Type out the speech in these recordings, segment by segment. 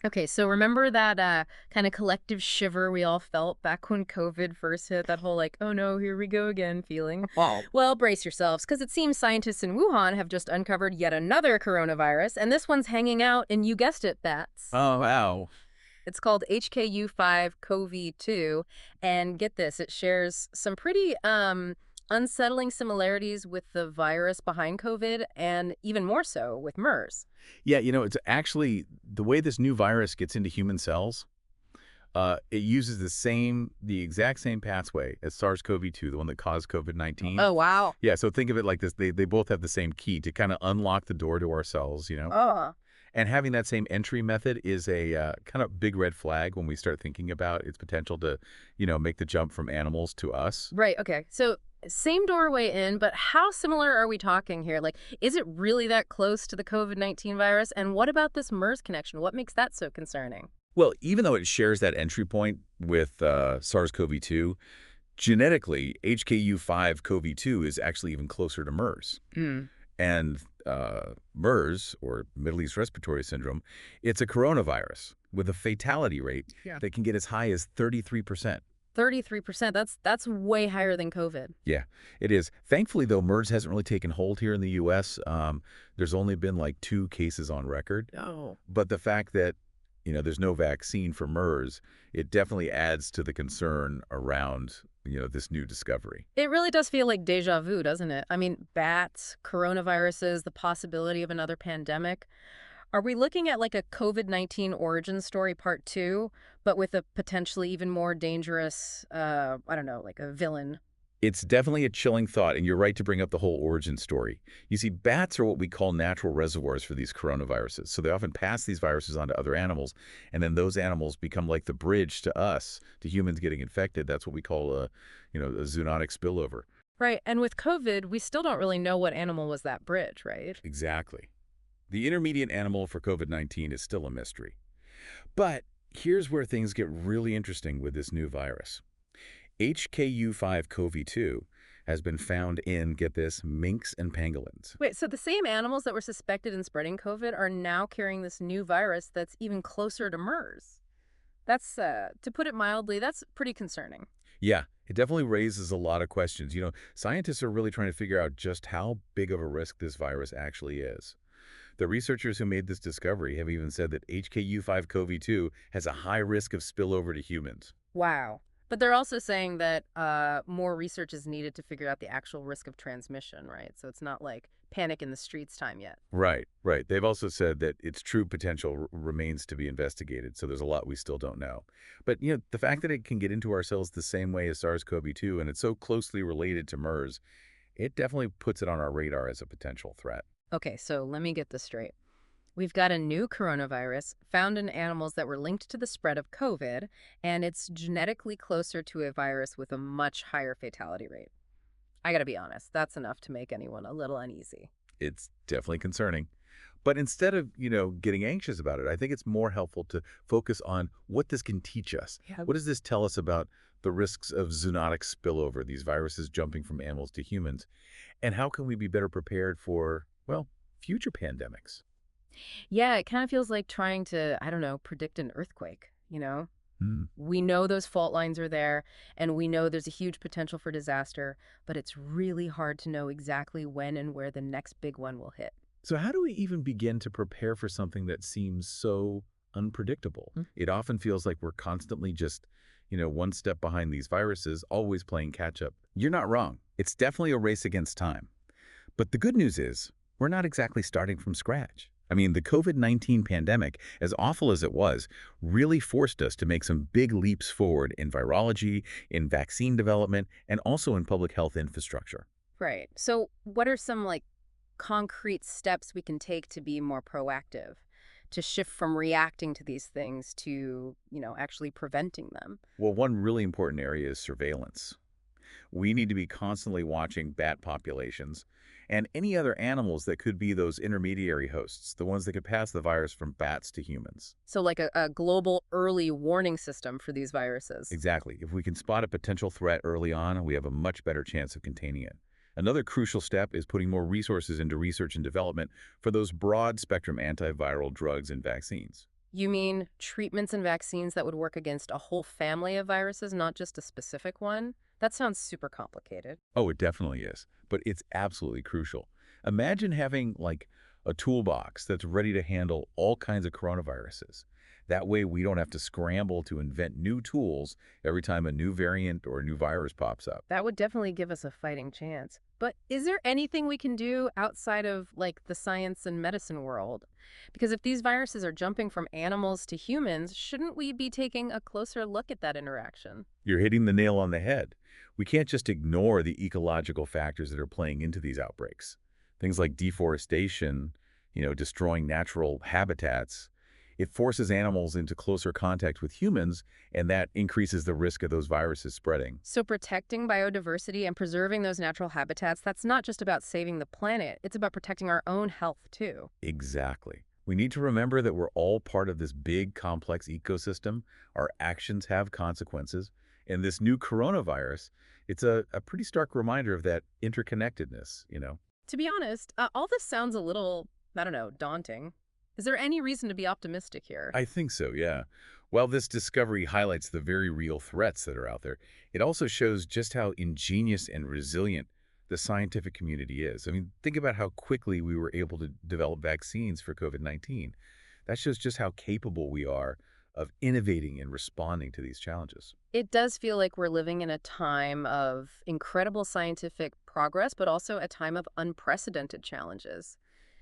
Okay, so remember that kind of collective shiver we all felt back when COVID first hit, that whole like, oh no, here we go again feeling? Oh, Well, brace yourselves, because it seems scientists in Wuhan have just uncovered yet another coronavirus, and this one's hanging out in, you guessed it, bats. oh, wow. It's called HKU5-CoV2, and get this, it shares some pretty unsettling similarities with the virus behind COVID, and even more so with MERS. Yeah, it's actually the way this new virus gets into human cells. It uses the exact same pathway as SARS-CoV-2, the one that caused COVID-19. Oh, wow. Yeah, so think of it like this. They both have the same key to kind of unlock the door to our cells. Oh. And having that same entry method is a kind of big red flag when we start thinking about its potential to make the jump from animals to us. Right, okay. So same doorway in, but how similar are we talking here? Like, is it really that close to the COVID-19 virus? And what about this MERS connection? What makes that so concerning? Well, even though it shares that entry point with SARS-CoV-2, genetically, HKU5-CoV2 is actually even closer to MERS. Hmm. And MERS, or Middle East Respiratory Syndrome, it's a coronavirus with a fatality rate that can get as high as 33%. 33%. That's way higher than COVID. Yeah, it is. Thankfully, though, MERS hasn't really taken hold here in the U.S. There's only been like 2 cases on record. Oh. But the fact that, there's no vaccine for MERS, it definitely adds to the concern around, this new discovery. It really does feel like deja vu, doesn't it? I mean, bats, coronaviruses, the possibility of another pandemic. Are we looking at like a COVID-19 origin story part two, but with a potentially even more dangerous, I don't know, like a villain? It's definitely a chilling thought, and you're right to bring up the whole origin story. You see, bats are what we call natural reservoirs for these coronaviruses. So they often pass these viruses on to other animals, and then those animals become like the bridge to us, to humans getting infected. That's what we call a zoonotic spillover. Right. And with COVID, we still don't really know what animal was that bridge, right? Exactly. The intermediate animal for COVID-19 is still a mystery. But here's where things get really interesting with this new virus. HKU5-CoV2 has been found in, get this, minks and pangolins. Wait, so the same animals that were suspected in spreading COVID are now carrying this new virus that's even closer to MERS. That's, to put it mildly, that's pretty concerning. Yeah, it definitely raises a lot of questions. Scientists are really trying to figure out just how big of a risk this virus actually is. The researchers who made this discovery have even said that HKU5-CoV2 has a high risk of spillover to humans. Wow. But they're also saying that more research is needed to figure out the actual risk of transmission, right? So it's not like panic in the streets time yet. Right, right. They've also said that its true potential remains to be investigated, so there's a lot we still don't know. But, the fact that it can get into our cells the same way as SARS-CoV-2 and it's so closely related to MERS, it definitely puts it on our radar as a potential threat. Okay, so let me get this straight. We've got a new coronavirus found in animals that were linked to the spread of COVID, and it's genetically closer to a virus with a much higher fatality rate. I gotta be honest, that's enough to make anyone a little uneasy. It's definitely concerning. But instead of, getting anxious about it, I think it's more helpful to focus on what this can teach us. Yeah. What does this tell us about the risks of zoonotic spillover, these viruses jumping from animals to humans? And how can we be better prepared for, well, future pandemics? Yeah, it kind of feels like trying to, I don't know, predict an earthquake. Hmm. We know those fault lines are there, and we know there's a huge potential for disaster, but it's really hard to know exactly when and where the next big one will hit. So how do we even begin to prepare for something that seems so unpredictable? Mm. It often feels like we're constantly just, one step behind these viruses, always playing catch up. You're not wrong. It's definitely a race against time. But the good news is we're not exactly starting from scratch. I mean, the COVID-19 pandemic, as awful as it was, really forced us to make some big leaps forward in virology, in vaccine development, and also in public health infrastructure. Right. So, what are some like concrete steps we can take to be more proactive, to shift from reacting to these things to, actually preventing them? Well, one really important area is surveillance. We need to be constantly watching bat populations and any other animals that could be those intermediary hosts, the ones that could pass the virus from bats to humans. So, like a global early warning system for these viruses. Exactly. If we can spot a potential threat early on, we have a much better chance of containing it. Another crucial step is putting more resources into research and development for those broad-spectrum antiviral drugs and vaccines. You mean treatments and vaccines that would work against a whole family of viruses, not just a specific one? That sounds super complicated. Oh, it definitely is, but it's absolutely crucial. Imagine having like a toolbox that's ready to handle all kinds of coronaviruses. That way we don't have to scramble to invent new tools every time a new variant or a new virus pops up. That would definitely give us a fighting chance. But is there anything we can do outside of like the science and medicine world? Because if these viruses are jumping from animals to humans, shouldn't we be taking a closer look at that interaction? You're hitting the nail on the head. We can't just ignore the ecological factors that are playing into these outbreaks. Things like deforestation, destroying natural habitats. It forces animals into closer contact with humans, and that increases the risk of those viruses spreading. So protecting biodiversity and preserving those natural habitats, that's not just about saving the planet, it's about protecting our own health too. Exactly. We need to remember that we're all part of this big, complex ecosystem. Our actions have consequences. And this new coronavirus, it's a pretty stark reminder of that interconnectedness. To be honest, all this sounds a little, I don't know, daunting. Is there any reason to be optimistic here? I think so, yeah. While this discovery highlights the very real threats that are out there, it also shows just how ingenious and resilient the scientific community is. I mean, think about how quickly we were able to develop vaccines for COVID-19. That shows just how capable we are of innovating and responding to these challenges. It does feel like we're living in a time of incredible scientific progress, but also a time of unprecedented challenges.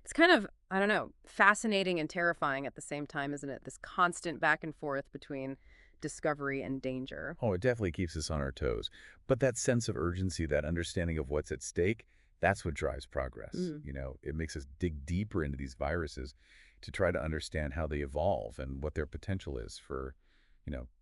It's kind of, I don't know, fascinating and terrifying at the same time, isn't it? This constant back and forth between discovery and danger. Oh, it definitely keeps us on our toes. But that sense of urgency, that understanding of what's at stake, that's what drives progress. Mm. It makes us dig deeper into these viruses to try to understand how they evolve and what their potential is for,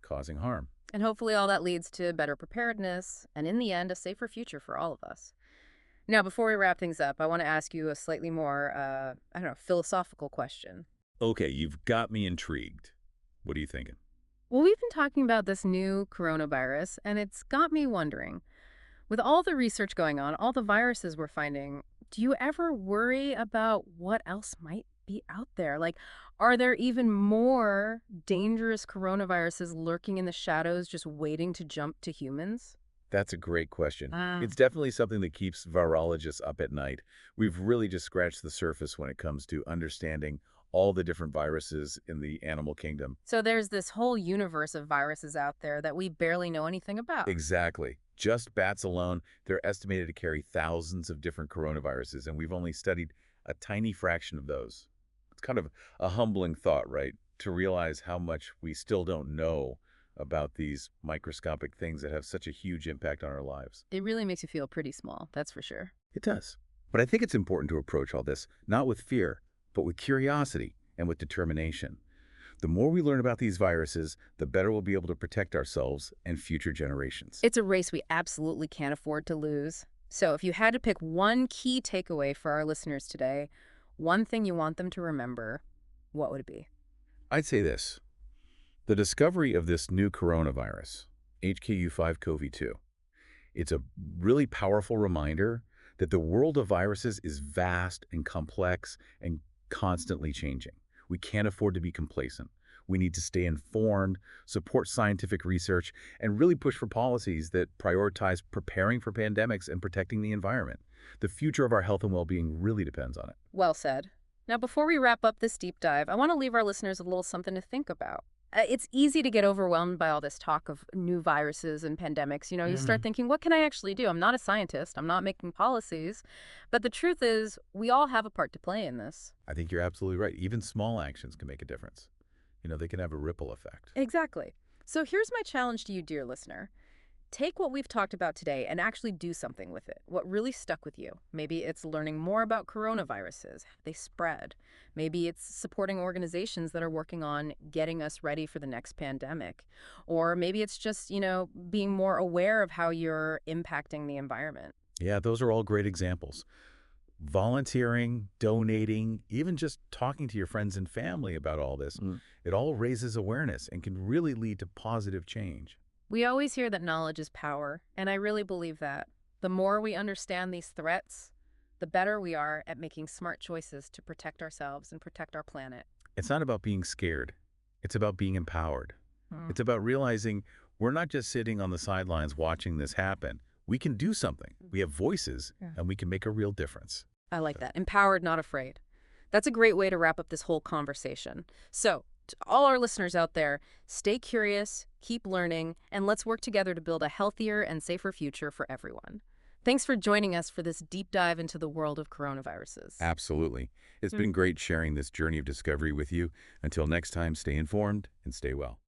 causing harm. And hopefully all that leads to better preparedness and, in the end, a safer future for all of us. Now, before we wrap things up, I want to ask you a slightly more, I don't know, philosophical question. Okay, you've got me intrigued. What are you thinking? Well, we've been talking about this new coronavirus, and it's got me wondering, with all the research going on, all the viruses we're finding, do you ever worry about what else might be out there? Like, are there even more dangerous coronaviruses lurking in the shadows just waiting to jump to humans? That's a great question. Ah. It's definitely something that keeps virologists up at night. We've really just scratched the surface when it comes to understanding all the different viruses in the animal kingdom. So there's this whole universe of viruses out there that we barely know anything about. Exactly. Just bats alone, they're estimated to carry thousands of different coronaviruses, and we've only studied a tiny fraction of those. It's kind of a humbling thought, right? To realize how much we still don't know about these microscopic things that have such a huge impact on our lives. It really makes you feel pretty small, that's for sure. It does. But I think it's important to approach all this not with fear, but with curiosity and with determination. The more we learn about these viruses, the better we'll be able to protect ourselves and future generations. It's a race we absolutely can't afford to lose. So if you had to pick one key takeaway for our listeners today, one thing you want them to remember, what would it be? I'd say this. The discovery of this new coronavirus, HKU5-CoV2, it's a really powerful reminder that the world of viruses is vast and complex and constantly changing. We can't afford to be complacent. We need to stay informed, support scientific research, and really push for policies that prioritize preparing for pandemics and protecting the environment. The future of our health and well-being really depends on it. Well said. Now, before we wrap up this deep dive, I want to leave our listeners a little something to think about. It's easy to get overwhelmed by all this talk of new viruses and pandemics. You start thinking, what can I actually do? I'm not a scientist. I'm not making policies. But the truth is, we all have a part to play in this. I think you're absolutely right. Even small actions can make a difference. They can have a ripple effect. Exactly. So here's my challenge to you, dear listener. Take what we've talked about today and actually do something with it. What really stuck with you? Maybe it's learning more about coronaviruses, how they spread. Maybe it's supporting organizations that are working on getting us ready for the next pandemic. Or maybe it's just, being more aware of how you're impacting the environment. Yeah, those are all great examples. Volunteering, donating, even just talking to your friends and family about all this, it all raises awareness and can really lead to positive change. We always hear that knowledge is power, and I really believe that. The more we understand these threats, the better we are at making smart choices to protect ourselves and protect our planet. It's not about being scared. It's about being empowered. Hmm. It's about realizing we're not just sitting on the sidelines watching this happen. We can do something. We have voices, Yeah. and we can make a real difference. I like that. Empowered, not afraid. That's a great way to wrap up this whole conversation. So, to all our listeners out there, stay curious, keep learning, and let's work together to build a healthier and safer future for everyone. Thanks for joining us for this deep dive into the world of coronaviruses. Absolutely. It's Mm. been great sharing this journey of discovery with you. Until next time, stay informed and stay well.